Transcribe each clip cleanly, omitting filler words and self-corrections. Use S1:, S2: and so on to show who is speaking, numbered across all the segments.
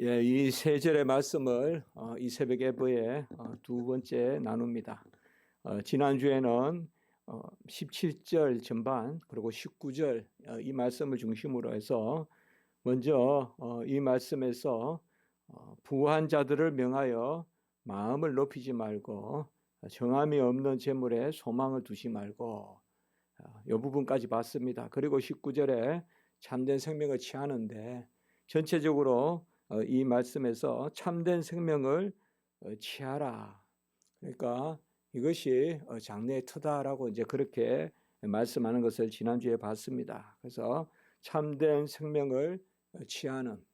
S1: 예, 이 세 절의 말씀을 이 새벽 예배에 두 번째 나눕니다. 지난주에는 17절 전반 그리고 19절 이 말씀을 중심으로 해서 먼저 이 말씀에서 부한 자들을 명하여 마음을 높이지 말고 정함이 없는 재물에 소망을 두지 말고 이 부분까지 봤습니다. 그리고 19절에 참된 생명을 취하는데 전체적으로 이 말씀에서 참된 생명을 취하라. 그러니까 이것이 장래의 터다라고 이제 그렇게 말씀하는 것을 지난주에 봤습니다. 그래서 참된 생명을 취하는,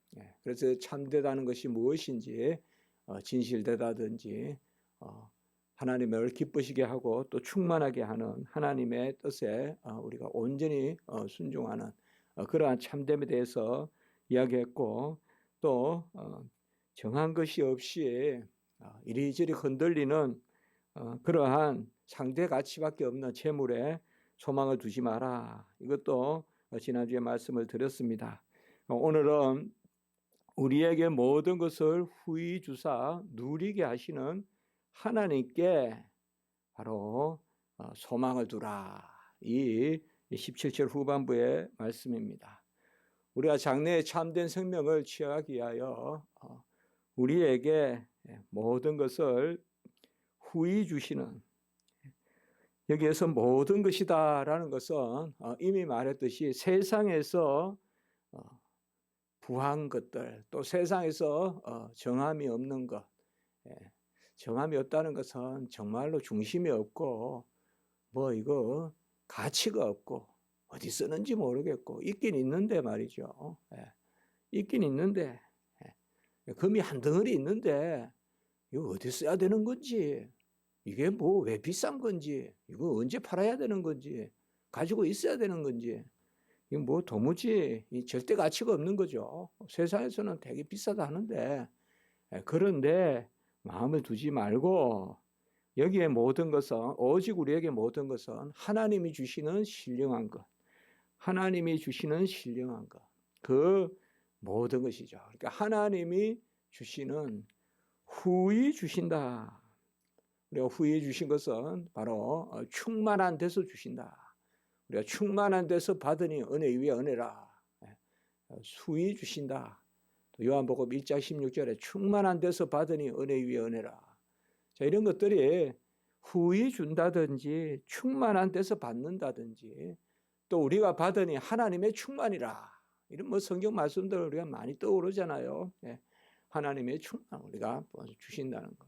S1: 그래서 참되다는 것이 무엇인지 진실되다든지 하나님을 기쁘시게 하고 또 충만하게 하는 하나님의 뜻에 우리가 온전히 순종하는 그러한 참됨에 대해서 이야기했고, 또 정한 것이 없이 이리저리 흔들리는 그러한 상대 가치밖에 없는 재물에 소망을 두지 마라. 이것도 지난주에 말씀을 드렸습니다. 오늘은 우리에게 모든 것을 후히 주사 누리게 하시는 하나님께 바로 소망을 두라. 이 17절 후반부의 말씀입니다. 우리가 장래에 참된 생명을 취하기 위하여 우리에게 모든 것을 후히 주시는, 여기에서 모든 것이다라는 것은 이미 말했듯이 세상에서 부한 것들, 또 세상에서 정함이 없는 것, 정함이 없다는 것은 정말로 중심이 없고 뭐 이거 가치가 없고 어디 쓰는지 모르겠고 있긴 있는데 말이죠. 있긴 있는데 금이 한 덩어리 있는데 이거 어디 써야 되는 건지, 이게 뭐 왜 비싼 건지, 이거 언제 팔아야 되는 건지, 가지고 있어야 되는 건지, 이거 뭐 도무지 절대 가치가 없는 거죠. 세상에서는 되게 비싸다 하는데, 그런데 마음을 두지 말고 여기에 모든 것은, 오직 우리에게 모든 것은 하나님이 주시는 신령한 것, 하나님이 주시는 신령한 것, 그 모든 것이죠. 그러니까 하나님이 주시는, 후히 주신다. 우리가 후히 주신 것은 바로 충만한 데서 주신다. 우리가 충만한 데서 받으니 은혜 위에 은혜라. 후히 주신다. 또 요한복음 1장 16절에 충만한 데서 받으니 은혜 위에 은혜라. 자, 이런 것들이 후히 준다든지 충만한 데서 받는다든지 또 우리가 받으니 하나님의 충만이라. 이런 뭐 성경 말씀들 우리가 많이 떠오르잖아요. 하나님의 충만 우리가 주신다는 거.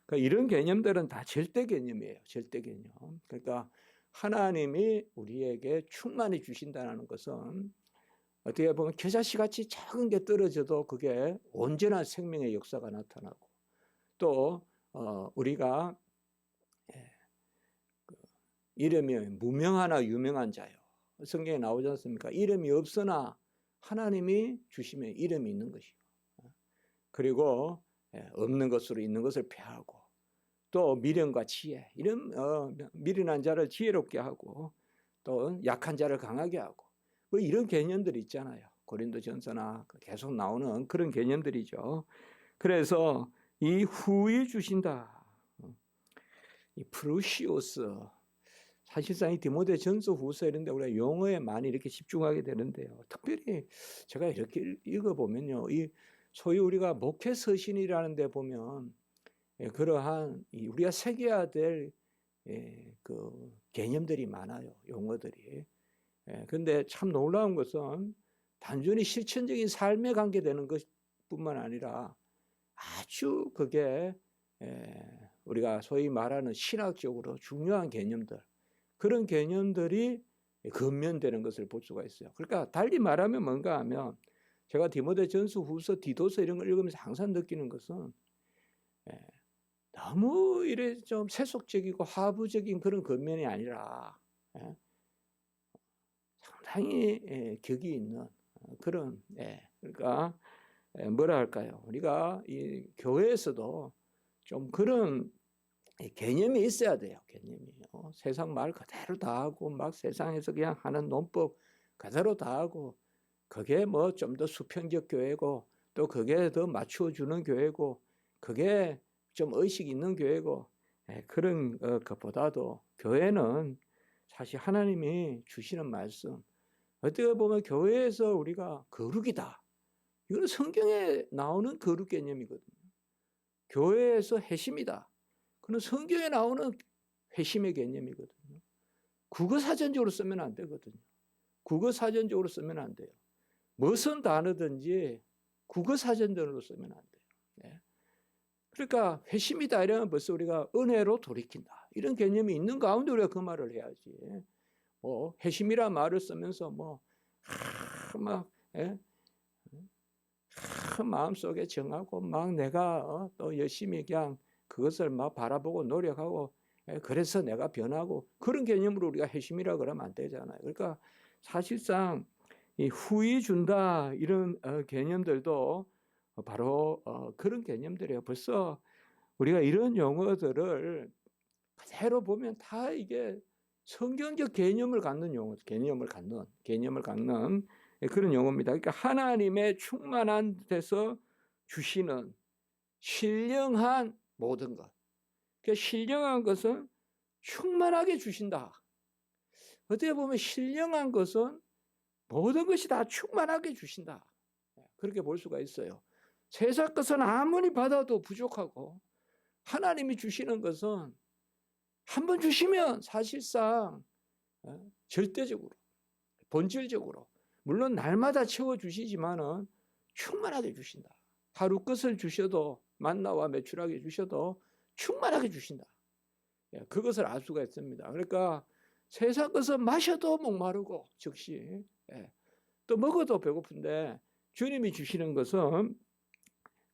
S1: 그러니까 이런 개념들은 다 절대 개념이에요. 절대 개념. 그러니까 하나님이 우리에게 충만히 주신다는 것은 어떻게 보면 겨자씨 같이 작은 게 떨어져도 그게 온전한 생명의 역사가 나타나고, 또 우리가 이름이 무명하나 유명한 자요. 성경에 나오지 않습니까? 이름이 없으나 하나님이 주시면 이름이 있는 것이요. 그리고 없는 것으로 있는 것을 폐하고, 또 미련과 지혜, 이런 미련한 자를 지혜롭게 하고, 또 약한 자를 강하게 하고, 뭐 이런 개념들이 있잖아요. 고린도전서나 계속 나오는 그런 개념들이죠. 그래서 이 후히 주신다, 이 프루시오스, 사실상 이 디모데전서 후서 이런 데 우리가 용어에 많이 이렇게 집중하게 되는데요. 특별히 제가 이렇게 읽어보면요, 이 소위 우리가 목회 서신이라는 데 보면 그러한 우리가 새겨야 될 그 개념들이 많아요. 용어들이. 근데 참 놀라운 것은 단순히 실천적인 삶에 관계되는 것뿐만 아니라 아주 그게 우리가 소위 말하는 신학적으로 중요한 개념들, 그런 개념들이 근면되는 것을 볼 수가 있어요. 그러니까 달리 말하면 뭔가 하면, 제가 디모데전서 후서 디도서 이런 걸 읽으면서 항상 느끼는 것은 너무 이래 좀 세속적이고 하부적인 그런 겉면이 아니라 상당히 격이 있는 그런, 그러니까 뭐라 할까요? 우리가 이 교회에서도 좀 그런 개념이 있어야 돼요. 개념이. 세상 말 그대로 다 하고 막 세상에서 그냥 하는 논법 그대로 다 하고, 그게 뭐 좀 더 수평적 교회고 또 그게 더 맞춰주는 교회고 그게 좀 의식 있는 교회고 그런 것보다도 교회는 사실 하나님이 주시는 말씀 어떻게 보면 교회에서 우리가 거룩이다. 이건 성경에 나오는 거룩 개념이거든요. 교회에서 회심이다. 그건 성경에 나오는 회심의 개념이거든요. 국어사전적으로 쓰면 안 되거든요. 국어사전적으로 쓰면 안 돼요. 무슨 단어든지 국어사전적으로 쓰면 안 돼요. 네. 그러니까 회심이다 이러면 벌써 우리가 은혜로 돌이킨다. 이런 개념이 있는 가운데 우리가 그 말을 해야지. 뭐 회심이란 말을 쓰면서 막 마음속에 정하고 막 내가 또 열심히 그냥 그것을 막 바라보고 노력하고 그래서 내가 변하고 그런 개념으로 우리가 회심이라 그러면 안 되잖아요. 그러니까 사실상 이 후이 준다 이런 개념들도 바로 그런 개념들이에요. 벌써 우리가 이런 용어들을 그대로 보면 다 이게 성경적 개념을 갖는 용어, 개념을 갖는 그런 용어입니다. 그러니까 하나님의 충만한 데서 주시는 신령한 모든 것. 그러니까 신령한 것은 충만하게 주신다. 어떻게 보면 신령한 것은 모든 것이 다 충만하게 주신다. 그렇게 볼 수가 있어요. 세상 것은 아무리 받아도 부족하고 하나님이 주시는 것은 한번 주시면 사실상 절대적으로 본질적으로 물론 날마다 채워주시지만은 충만하게 주신다. 하루 끝을 주셔도 만나와 매출하게 주셔도 충만하게 주신다. 그것을 알 수가 있습니다. 그러니까 세상 것은 마셔도 목마르고 즉시 또 먹어도 배고픈데 주님이 주시는 것은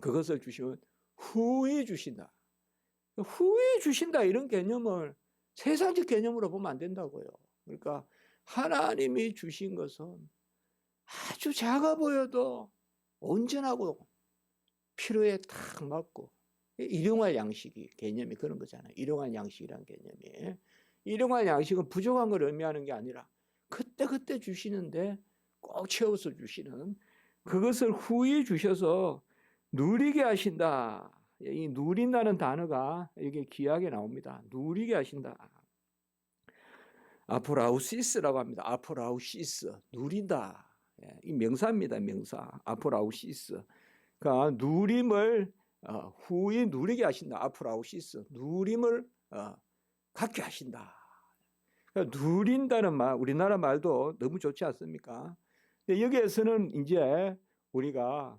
S1: 그것을 주시면 후히 주신다. 후히 주신다 이런 개념을 세상적 개념으로 보면 안 된다고요. 그러니까 하나님이 주신 것은 아주 작아 보여도 온전하고 필요에 딱 맞고 일용할 양식이 개념이 그런 거잖아요. 일용할 양식이라는 개념이. 일용할 양식은 부족한 걸 의미하는 게 아니라 그때그때 주시는데 꼭 채워서 주시는 그것을 후히 주셔서 누리게 하신다. 이 누린다는 단어가 이게 귀하게 나옵니다. 누리게 하신다. 아포라우시스라고 합니다. 아포라우시스, 누린다. 이 명사입니다. 명사. 아포라우시스. 그러니까 누림을 후히 누리게 하신다. 아포라우시스. 누림을 갖게 하신다. 그러니까 누린다는 말, 우리나라 말도 너무 좋지 않습니까? 근데 여기에서는 이제 우리가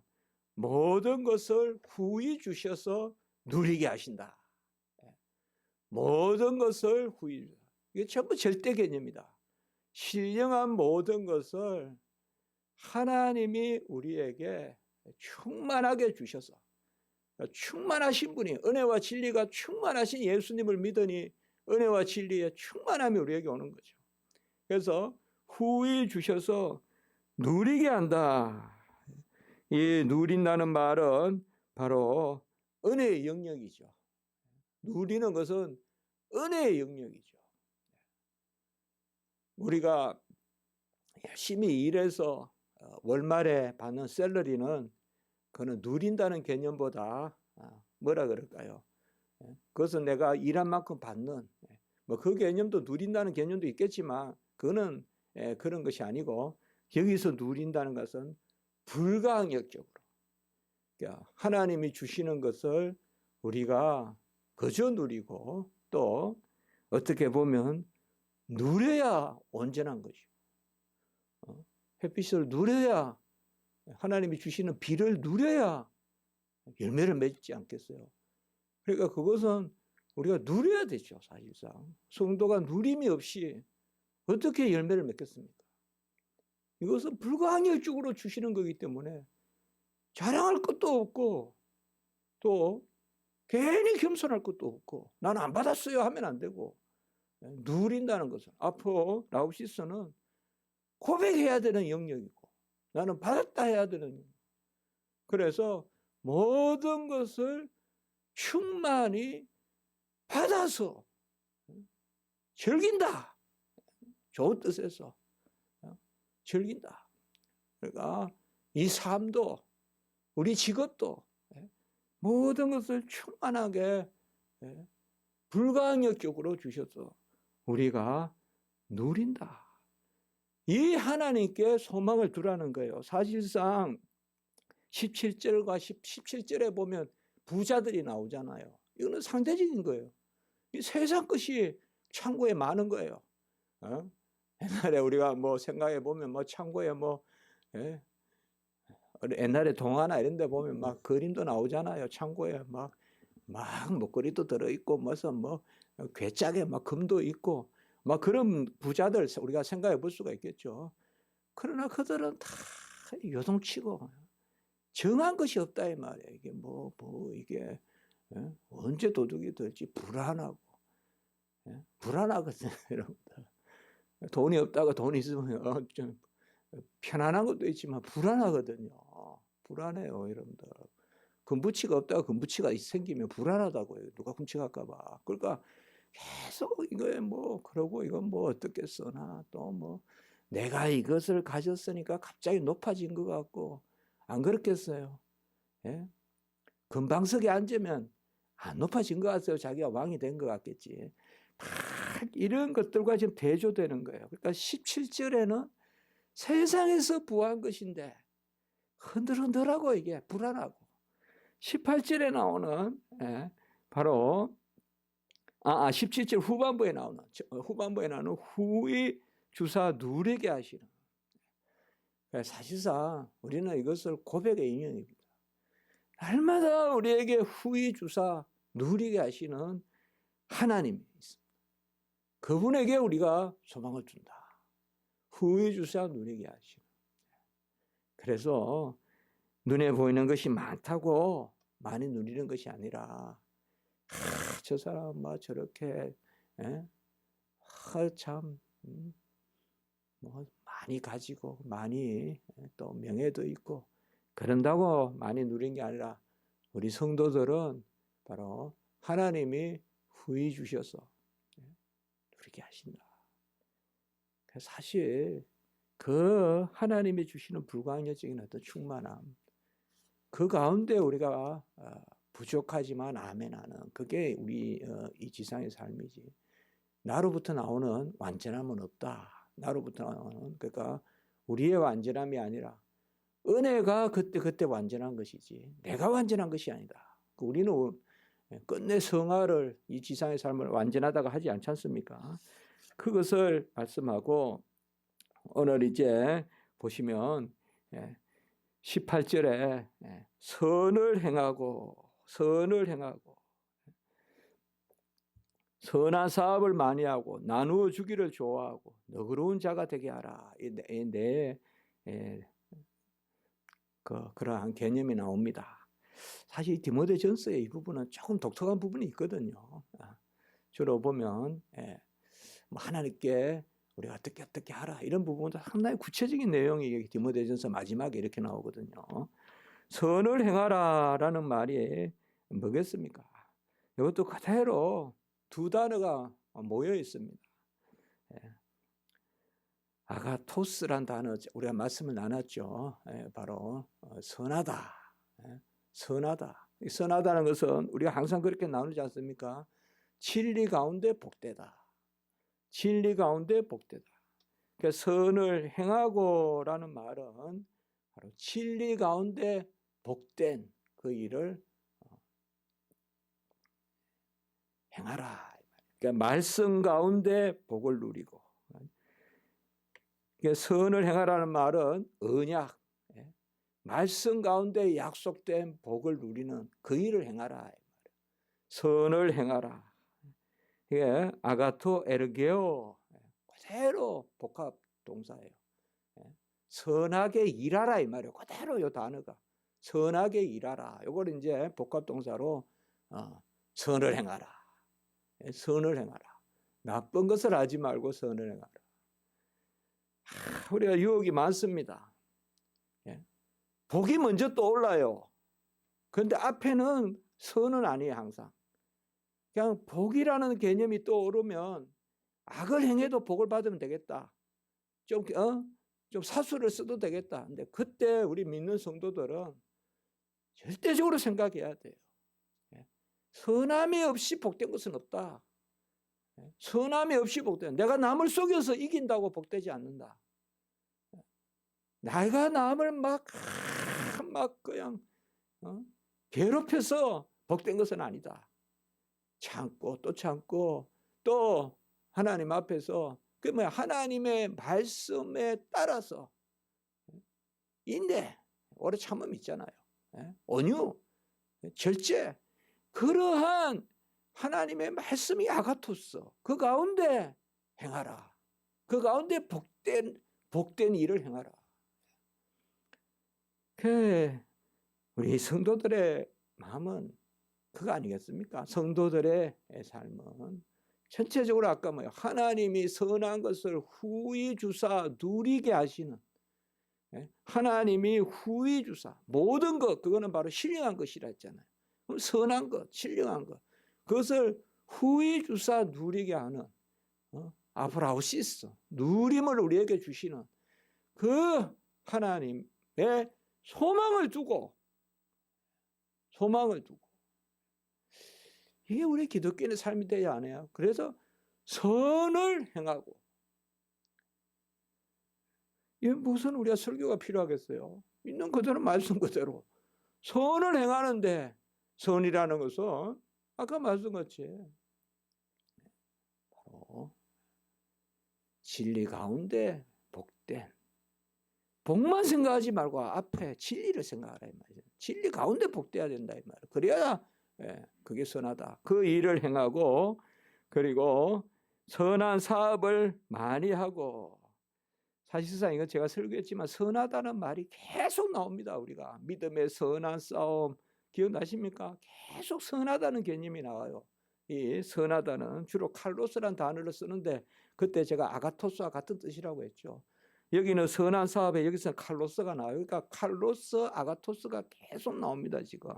S1: 모든 것을 후히 주셔서 누리게 하신다. 모든 것을 후히 주셔서. 이게 전부 절대 개념이다. 신령한 모든 것을 하나님이 우리에게 충만하게 주셔서 충만하신 분이 은혜와 진리가 충만하신 예수님을 믿으니 은혜와 진리의 충만함이 우리에게 오는 거죠. 그래서 후히 주셔서 누리게 한다. 이 누린다는 말은 바로 은혜의 영역이죠. 누리는 것은 은혜의 영역이죠. 우리가 열심히 일해서 월말에 받는 샐러리는 그는 누린다는 개념보다 뭐라 그럴까요? 그것은 내가 일한 만큼 받는 뭐 그 개념도 누린다는 개념도 있겠지만 그거는 그런 것이 아니고 여기서 누린다는 것은 불가항력적으로 그러니까 하나님이 주시는 것을 우리가 그저 누리고 또 어떻게 보면 누려야 온전한 것이고 햇빛을 누려야 하나님이 주시는 비를 누려야 열매를 맺지 않겠어요. 그러니까 그것은 우리가 누려야 되죠. 사실상 성도가 누림이 없이 어떻게 열매를 맺겠습니까? 이것은 불가항력적으로 주시는 거기 때문에 자랑할 것도 없고 또 괜히 겸손할 것도 없고 나는 안 받았어요 하면 안 되고 누린다는 것은 아포라우시스는 고백해야 되는 영역이고 나는 받았다 해야 되는 영역. 그래서 모든 것을 충만히 받아서 즐긴다. 좋은 뜻에서 즐긴다. 그러니까 이 삶도 우리 직업도 모든 것을 충만하게 불가항력적으로 주셔서 우리가 누린다. 이 하나님께 소망을 두라는 거예요. 사실상 17절과 17절에 보면 부자들이 나오잖아요. 이거는 상대적인 거예요. 이 세상 것이 창고에 많은 거예요. 옛날에 우리가 뭐 생각해 보면 뭐 창고에 뭐 옛날에 동화나 이런 데 보면 막 그림도 나오잖아요. 창고에 막 목걸이도 들어있고 무슨 뭐 괴짝에 막 금도 있고 막 그런 부자들 우리가 생각해 볼 수가 있겠죠. 그러나 그들은 다 요동치고 정한 것이 없다 이 말이에요. 이게 이게 언제 도둑이 될지 불안하고 불안하거든요, 여러분들. 돈이 없다가 돈 있으면 좀 편안한 것도 있지만 불안하거든요. 불안해요, 여러분들. 금부치가 없다가 금부치가 생기면 불안하다고요. 누가 훔쳐갈까 봐. 그러니까 계속 이거에 뭐 그러고 이건 뭐 어떻겠어나 또 뭐 내가 이것을 가졌으니까 갑자기 높아진 것 같고 안 그렇겠어요? 예? 금방석에 앉으면 안 높아진 것 같아요. 자기가 왕이 된 것 같겠지. 다 이런 것들과 지금 대조되는 거예요. 그러니까 17절에는 세상에서 부한 것인데 흔들흔들하고 이게 불안하고 18절에 나오는 바로 17절 후반부에 나오는 후의 주사 누리게 하시는. 사실상 우리는 이것을 고백의 인연입니다. 날마다 우리에게 후의 주사 누리게 하시는 하나님이 있습니다. 그분에게 우리가 소망을 준다. 후의 주사 누리게 하시는. 그래서 눈에 보이는 것이 많다고 많이 누리는 것이 아니라 저 사람 막 저렇게 참 뭐 많이 가지고 많이 또 명예도 있고 그런다고 많이 누린 게 아니라 우리 성도들은 바로 하나님이 후히 주셔서 누리게 하신다. 사실 그 하나님이 주시는 불가항력적인 어떤 충만함 그 가운데 우리가 부족하지만 아멘하는 그게 우리 이 지상의 삶이지. 나로부터 나오는 완전함은 없다. 나로부터 나오는 그러니까 우리의 완전함이 아니라 은혜가 그때 완전한 것이지 내가 완전한 것이 아니다. 우리는 끝내 성화를 이 지상의 삶을 완전하다고 하지 않지 않습니까? 그것을 말씀하고 오늘 이제 보시면 18절에 선을 행하고 선한 사업을 많이 하고 나누어 주기를 좋아하고 너그러운 자가 되게 하라. 그러한 개념이 나옵니다. 사실 디모데전서의 이 부분은 조금 독특한 부분이 있거든요. 주로 보면 하나님께 우리가 어떻게 하라 이런 부분도 상당히 구체적인 내용이 디모데전서 마지막에 이렇게 나오거든요. 선을 행하라라는 말이 뭐겠습니까? 이것도 그대로 두 단어가 모여 있습니다. 아가토스란 단어 우리가 말씀을 나눴죠. 바로 선하다. 선하다. 선하다는 것은 우리가 항상 그렇게 나누지 않습니까? 진리 가운데 복되다. 진리 가운데 복되다. 그러니까 선을 행하고라는 말은 바로 진리 가운데 복된 그 일을 행하라. 그러니까 말씀 가운데 복을 누리고. 그러니까 선을 행하라는 말은 언약, 말씀 가운데 약속된 복을 누리는 그 일을 행하라. 선을 행하라. 이게 아가토 에르게오 그대로 복합 동사예요. 선하게 일하라 이 말이에요. 그대로 이 단어가 선하게 일하라. 이걸 이제 복합 동사로 선을 행하라. 선을 행하라. 나쁜 것을 하지 말고 선을 행하라. 우리가 유혹이 많습니다. 복이 먼저 떠올라요. 그런데 앞에는 선은 아니에요. 항상 그냥 복이라는 개념이 떠오르면 악을 행해도 복을 받으면 되겠다. 좀 사수를 써도 되겠다. 근데 그때 우리 믿는 성도들은 절대적으로 생각해야 돼요. 선함이 없이 복된 것은 없다. 선함이 없이 복된, 내가 남을 속여서 이긴다고 복되지 않는다. 내가 남을 막 그냥 괴롭혀서 복된 것은 아니다. 참고 또 참고 또 하나님 앞에서 그 뭐야, 하나님의 말씀에 따라서 인내, 오래 참음 있잖아요. 온유, 절제, 그러한 하나님의 말씀이 아가토스, 그 가운데 행하라. 그 가운데 복된 일을 행하라. 우리 성도들의 마음은 그거 아니겠습니까? 성도들의 삶은 전체적으로 아까 뭐요, 하나님이 선한 것을 후히 주사 누리게 하시는, 하나님이 후히 주사 모든 것, 그거는 바로 신령한 것이라 했잖아요. 선한 것, 신령한 것, 그것을 후히 주사 누리게 하는 아브라우시스, 누림을 우리에게 주시는 그 하나님의 소망을 두고 이게 우리 기독교인의 삶이 되어야 하네요. 그래서 선을 행하고, 이게 무슨 우리가 설교가 필요하겠어요? 있는 그대로 말씀 그대로 선을 행하는데, 선이라는 것은 아까 말씀같이 바로 진리 가운데 복된, 복만 생각하지 말고 앞에 진리를 생각하라 이 말이에요. 진리 가운데 복돼야 된다 이 말이에요. 그래야 그게 선하다. 그 일을 행하고, 그리고 선한 사업을 많이 하고. 사실상 이건 제가 설교했지만 선하다는 말이 계속 나옵니다. 우리가 믿음의 선한 싸움 기억나십니까? 계속 선하다는 개념이 나와요. 이 선하다는 주로 칼로스란 단어를 쓰는데, 그때 제가 아가토스와 같은 뜻이라고 했죠. 여기는 선한 사업에 여기서 칼로스가 나와요. 그러니까 칼로스, 아가토스가 계속 나옵니다. 지금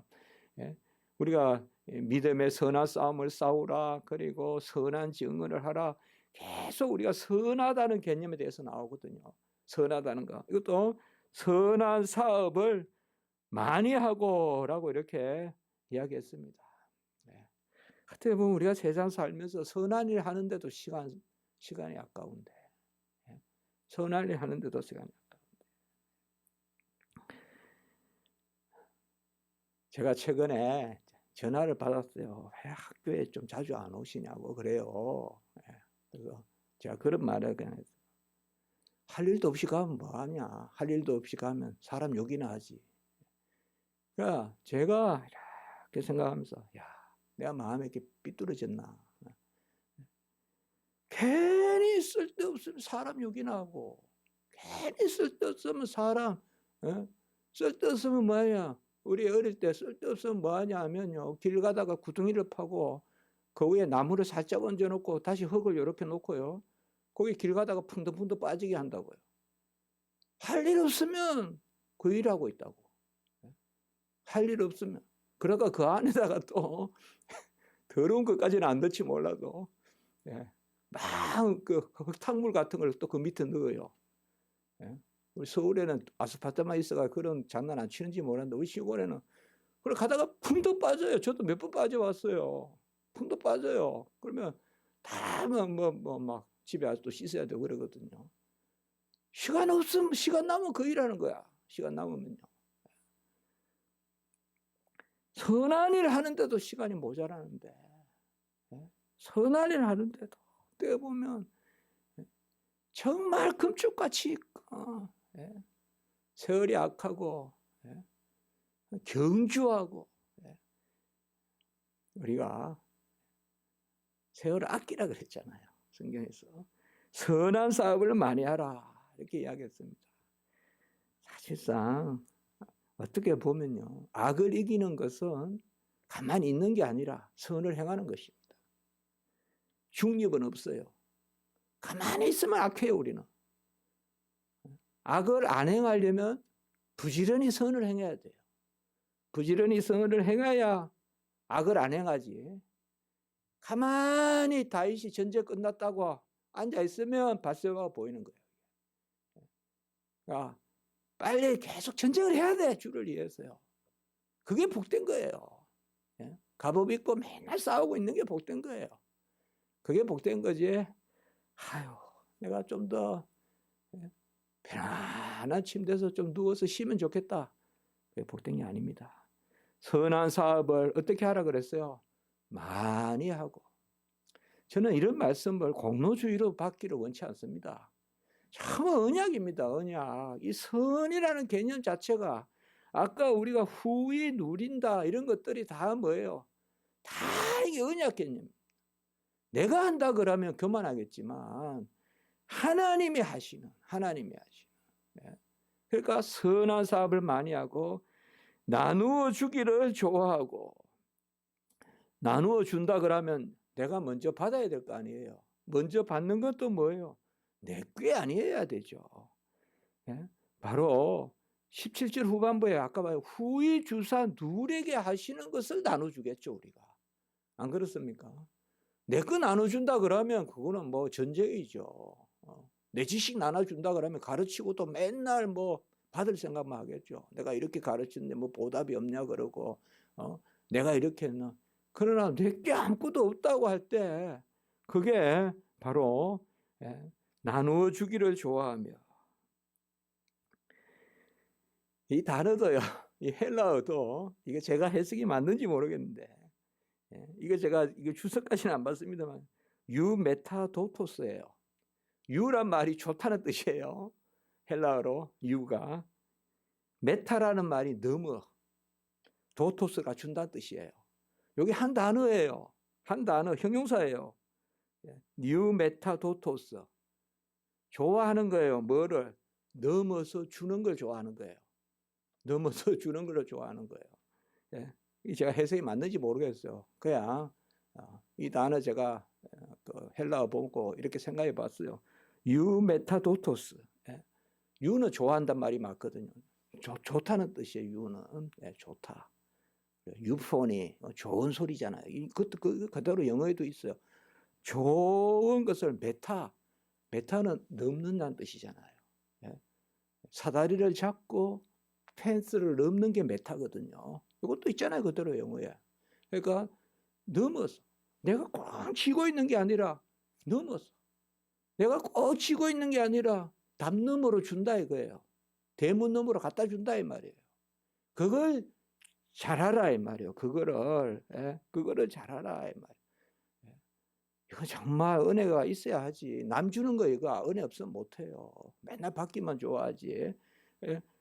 S1: 우리가 믿음의 선한 싸움을 싸우라, 그리고 선한 증언을 하라, 계속 우리가 선하다는 개념에 대해서 나오거든요. 선하다는 거, 이것도 선한 사업을 많이 하고 라고 이렇게 이야기했습니다. 어떻게 보면 우리가 세상 살면서 선한 일 하는데도 시간이 아까운데, 선한 일 하는데도 시간이 아까운데. 제가 최근에 전화를 받았어요. 왜 학교에 좀 자주 안 오시냐고 그래요. 그래서 제가 그런 말을 그냥 했어요. 할 일도 없이 가면 뭐하냐. 할 일도 없이 가면 사람 욕이나 하지. 그러니까 제가 이렇게 생각하면서, 야, 내가 마음에 이렇게 삐뚤어졌나. 괜히 쓸데없으면 사람 욕이나 하고, 괜히 쓸데없으면 사람, 쓸데없으면 뭐하냐. 우리 어릴 때 쓸데없으면 뭐하냐 하면요, 길 가다가 구덩이를 파고 그 위에 나무를 살짝 얹어놓고 다시 흙을 이렇게 놓고요, 거기 길 가다가 풍덩풍덩 빠지게 한다고요. 할 일 없으면 그 일하고 있다고. 할 일 없으면. 그러니까 그 안에다가 또 더러운 것까지는 안 넣지 몰라도 막 그 흙탕물 같은 걸 또 그 밑에 넣어요. 우리 서울에는 아스팔트만 있어가 그런 장난 안 치는지 몰랐는데, 우리 시골에는 그래 가다가 풍덩 빠져요. 저도 몇 번 빠져왔어요. 풍덩 빠져요. 그러면 다 막 집에 아직도 씻어야 되고 그러거든요. 시간 없으면, 시간 남으면 그 일하는 거야. 시간 남으면요. 선한 일 하는데도 시간이 모자라는데, 선한 일 하는데도 어떻게 보면 정말 금쪽같이 세월이 악하고 경주하고, 우리가 세월을 아끼라 그랬잖아요. 성경에서 선한 사업을 많이 하라 이렇게 이야기했습니다. 사실상 어떻게 보면요, 악을 이기는 것은 가만히 있는 게 아니라 선을 행하는 것입니다. 중립은 없어요. 가만히 있으면 악해요. 우리는 악을 안 행하려면 부지런히 선을 행해야 돼요. 부지런히 선을 행해야 악을 안 행하지. 가만히 다윗이 전쟁 끝났다고 앉아있으면 바세바가 보이는 거예요. 그러니까 빨리 계속 전쟁을 해야 돼. 주를 위해서요. 그게 복된 거예요. 예? 갑옷 입고 맨날 싸우고 있는 게 복된 거예요. 그게 복된 거지. 아유, 내가 좀 더 편안한 침대에서 좀 누워서 쉬면 좋겠다. 그게 복된 게 아닙니다. 선한 사업을 어떻게 하라 그랬어요? 많이 하고. 저는 이런 말씀을 공로주의로 받기를 원치 않습니다. 정말 언약입니다. 언약. 이 선이라는 개념 자체가 아까 우리가 후히 누린다 이런 것들이 다 뭐예요? 다 이게 언약 개념. 내가 한다 그러면 교만하겠지만 하나님이 하시는. 네. 그러니까 선한 사업을 많이 하고 나누어 주기를 좋아하고, 나누어 준다 그러면 내가 먼저 받아야 될 거 아니에요. 먼저 받는 것도 뭐예요? 내 게 아니어야 되죠. 예? 바로 17절 후반부에 아까 봐요. 후히 주사 누구에게 하시는 것을 나눠주겠죠, 우리가. 안 그렇습니까? 내 거 나눠준다 그러면 그거는 뭐 전쟁이죠. 내 지식 나눠준다 그러면 가르치고 또 맨날 뭐 받을 생각만 하겠죠. 내가 이렇게 가르치는데 뭐 보답이 없냐 그러고, 내가 이렇게 했나. 그러나 내게 아무것도 없다고 할 때 그게 바로 나누어 주기를 좋아하며. 이 단어도요, 이 헬라어도 이게 제가 해석이 맞는지 모르겠는데, 이거 제가 이거 주석까지는 안 봤습니다만 유메타도토스예요. 유란 말이 좋다는 뜻이에요. 헬라어로 유가. 메타라는 말이 넘어. 도토스가 준다는 뜻이에요. 여기 한 단어예요. 한 단어, 형용사예요. 뉴메타도토스. 좋아하는 거예요. 뭐를? 넘어서 주는 걸 좋아하는 거예요. 넘어서 주는 걸 좋아하는 거예요. 제가 해석이 맞는지 모르겠어요. 그냥 이 단어 제가 그 헬라어 보고 이렇게 생각해 봤어요. 유메타도토스. 유는 좋아한단 말이 맞거든요. 좋다는 뜻이에요. 유는. 좋다. 유포니 좋은 소리잖아요. 그것도 그대로 영어에도 있어요. 좋은 것을 메타는 넘는다는 뜻이잖아요. 사다리를 잡고 펜스를 넘는 게 메타거든요. 이것도 있잖아요. 그대로 영어에. 그러니까 넘어서. 내가 꽉 쥐고 있는 게 아니라 넘어서. 내가 꼭 쥐고 있는 게 아니라 담 너머로 준다 이거예요. 대문 너머로 갖다 준다 이 말이에요. 그걸 잘하라 이 말이에요. 그거를 잘하라 이 말이에요. 이거 정말 은혜가 있어야 하지. 남 주는 거 이거 은혜 없으면 못해요. 맨날 받기만 좋아하지.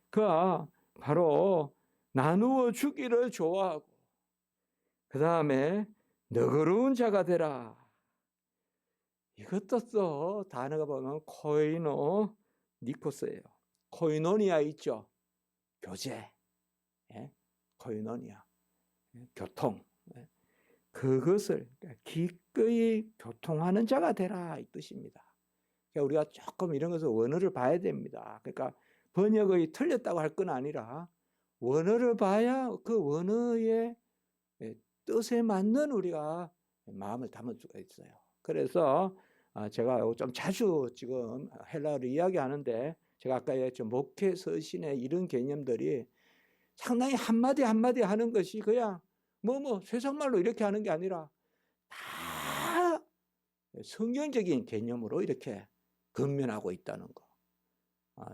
S1: 그가 바로 나누어 주기를 좋아하고, 그 다음에 너그러운 자가 되라. 이것도 또 단어가 보면 코이노 니코스예요. 코이노니아 있죠. 교제. 코이노니아. 교통. 그것을 기꺼이 교통하는 자가 되라 이 뜻입니다. 그러니까 우리가 조금 이런 것을 원어를 봐야 됩니다. 그러니까 번역이 틀렸다고 할 건 아니라 원어를 봐야 그 원어의 뜻에 맞는 우리가 마음을 담을 수가 있어요. 그래서 제가 좀 자주 지금 헬라어를 이야기하는데, 제가 아까 얘기했죠. 목회 서신의 이런 개념들이 상당히 한마디 한마디 하는 것이 그냥 세상말로 이렇게 하는 게 아니라 다 성경적인 개념으로 이렇게 근면하고 있다는 거.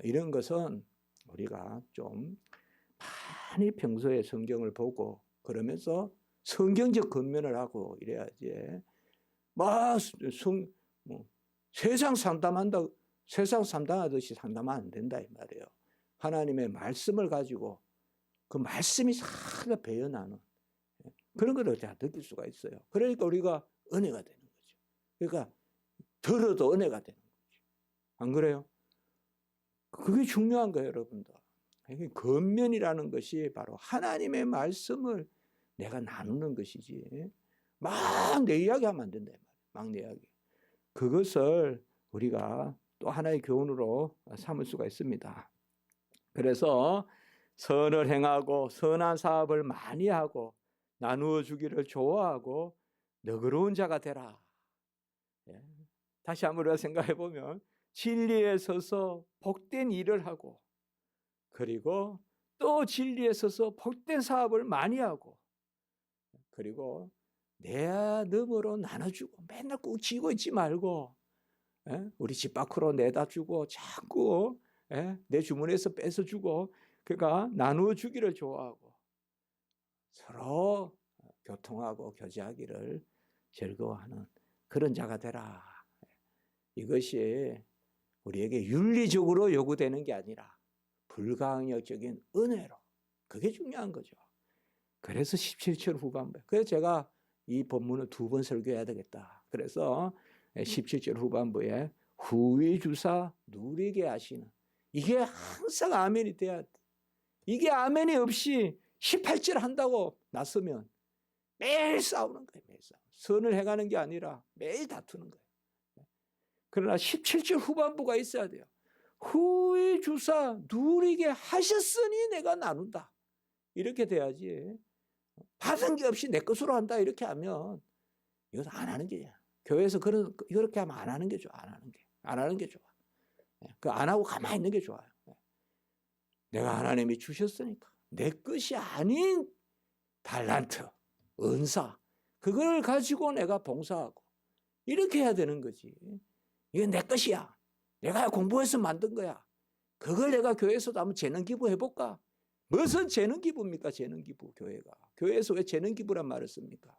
S1: 이런 것은 우리가 좀 많이 평소에 성경을 보고 그러면서 성경적 근면을 하고 이래야지. 세상 상담하듯이 상담하면 안 된다 이 말이에요. 하나님의 말씀을 가지고 그 말씀이 살아 배어나는 그런 걸 다 느낄 수가 있어요. 그러니까 우리가 은혜가 되는 거죠. 그러니까 들어도 은혜가 되는 거죠. 안 그래요? 그게 중요한 거예요, 여러분들. 근면이라는 것이 바로 하나님의 말씀을 내가 나누는 것이지, 막 내 이야기하면 안 된다. 막 내 이야기. 그것을 우리가 또 하나의 교훈으로 삼을 수가 있습니다. 그래서 선을 행하고 선한 사업을 많이 하고 나누어 주기를 좋아하고 너그러운 자가 되라. 다시 한번 생각해 보면 진리에 서서 복된 일을 하고, 그리고 또 진리에 서서 복된 사업을 많이 하고, 그리고 내 너머로 나눠주고 맨날 꾹 쥐고 있지 말고, 우리 집 밖으로 내다 주고 자꾸 내 주머니에서 뺏어 주고, 그러니까 나누어 주기를 좋아하고 서로 교통하고 교제하기를 즐거워하는 그런 자가 되라. 이것이 우리에게 윤리적으로 요구되는 게 아니라 불가항력적인 은혜로, 그게 중요한 거죠. 그래서 17절 후반부에, 그래서 제가 이 본문을 2번 설교해야 되겠다. 그래서 17절 후반부에 후히 주사 누리게 하시는, 이게 항상 아멘이 돼야 돼. 이게 아멘이 없이 18절 한다고 나서면 매일 싸우는 거예요. 매일 싸움. 선을 행하는 게 아니라 매일 다투는 거예요. 그러나 17절 후반부가 있어야 돼요. 후히 주사 누리게 하셨으니 내가 나눈다. 이렇게 돼야지. 받은 게 없이 내 것으로 한다 이렇게 하면 이것은 안 하는 게, 교회에서 이렇게 하면 안 하는 게 좋아. 안 하는 게 좋아. 그 안 하고 가만히 있는 게 좋아요. 내가 하나님이 주셨으니까 내 것이 아닌 달란트, 은사, 그걸 가지고 내가 봉사하고 이렇게 해야 되는 거지. 이게 내 것이야. 내가 공부해서 만든 거야. 그걸 내가 교회에서도 한번 재능 기부 해볼까? 무슨 재능 기부입니까? 재능 기부, 교회가. 교회에서 왜 재능 기부란 말을 씁니까?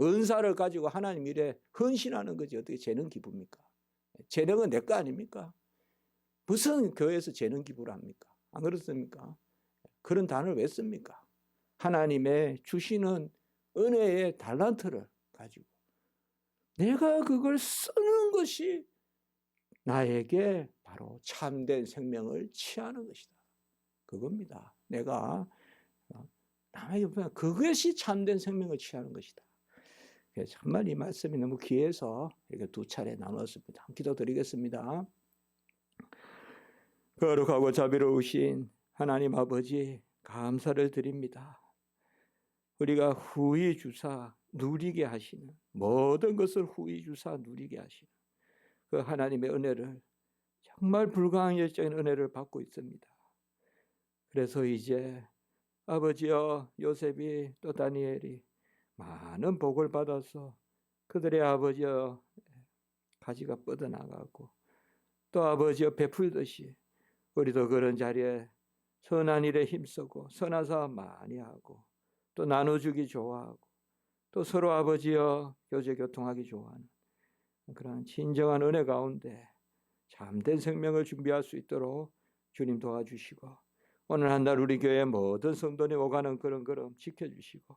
S1: 은사를 가지고 하나님 일에 헌신하는 거지 어떻게 재능 기부입니까? 재능은 내 거 아닙니까? 무슨 교회에서 재능 기부를 합니까? 안 그렇습니까? 그런 단어를 왜 씁니까? 하나님의 주시는 은혜의 달란트를 가지고 내가 그걸 쓰는 것이 나에게 바로 참된 생명을 취하는 것이다. 그겁니다. 내가 남에게 보면 그것이 참된 생명을 취하는 것이다. 정말 이 말씀이 너무 귀해서 이렇게 2차례 나눴습니다. 기도드리겠습니다. 거룩하고 자비로우신 하나님 아버지, 감사를 드립니다. 우리가 후히 주사 누리게 하시는, 모든 것을 후히 주사 누리게 하시는 그 하나님의 은혜를, 정말 불가항력적인 은혜를 받고 있습니다. 그래서 이제 아버지여, 요셉이 또 다니엘이 많은 복을 받아서 그들의 아버지여 가지가 뻗어나가고, 또 아버지여 베풀듯이 우리도 그런 자리에 선한 일에 힘쓰고 선한 사업 많이 하고 또 나눠주기 좋아하고 또 서로 아버지여 교제 교통하기 좋아하는 그런 진정한 은혜 가운데 참된 생명을 준비할 수 있도록 주님 도와주시고, 오늘 한 날 우리 교회 모든 성도님 오가는 그런 걸음 지켜주시고,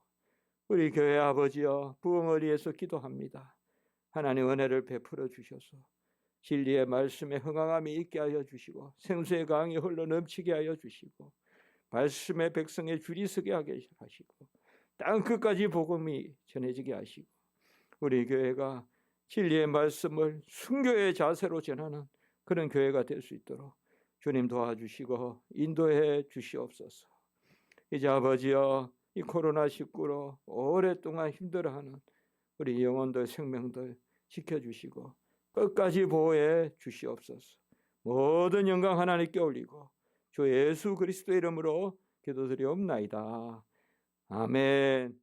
S1: 우리 교회 아버지여 부흥을 위해서 기도합니다. 하나님 은혜를 베풀어 주셔서 진리의 말씀에 흥황함이 있게 하여 주시고, 생수의 강이 흘러 넘치게 하여 주시고, 말씀의 백성의 줄이 서게 하게 하시고, 땅 끝까지 복음이 전해지게 하시고, 우리 교회가 진리의 말씀을 순교의 자세로 전하는 그런 교회가 될 수 있도록 주님 도와주시고 인도해 주시옵소서. 이제 아버지여, 이 코로나19로 오랫동안 힘들어하는 우리 영혼들, 생명들 지켜주시고 끝까지 보호해 주시옵소서. 모든 영광 하나님께 올리고 주 예수 그리스도의 이름으로 기도드리옵나이다. 아멘.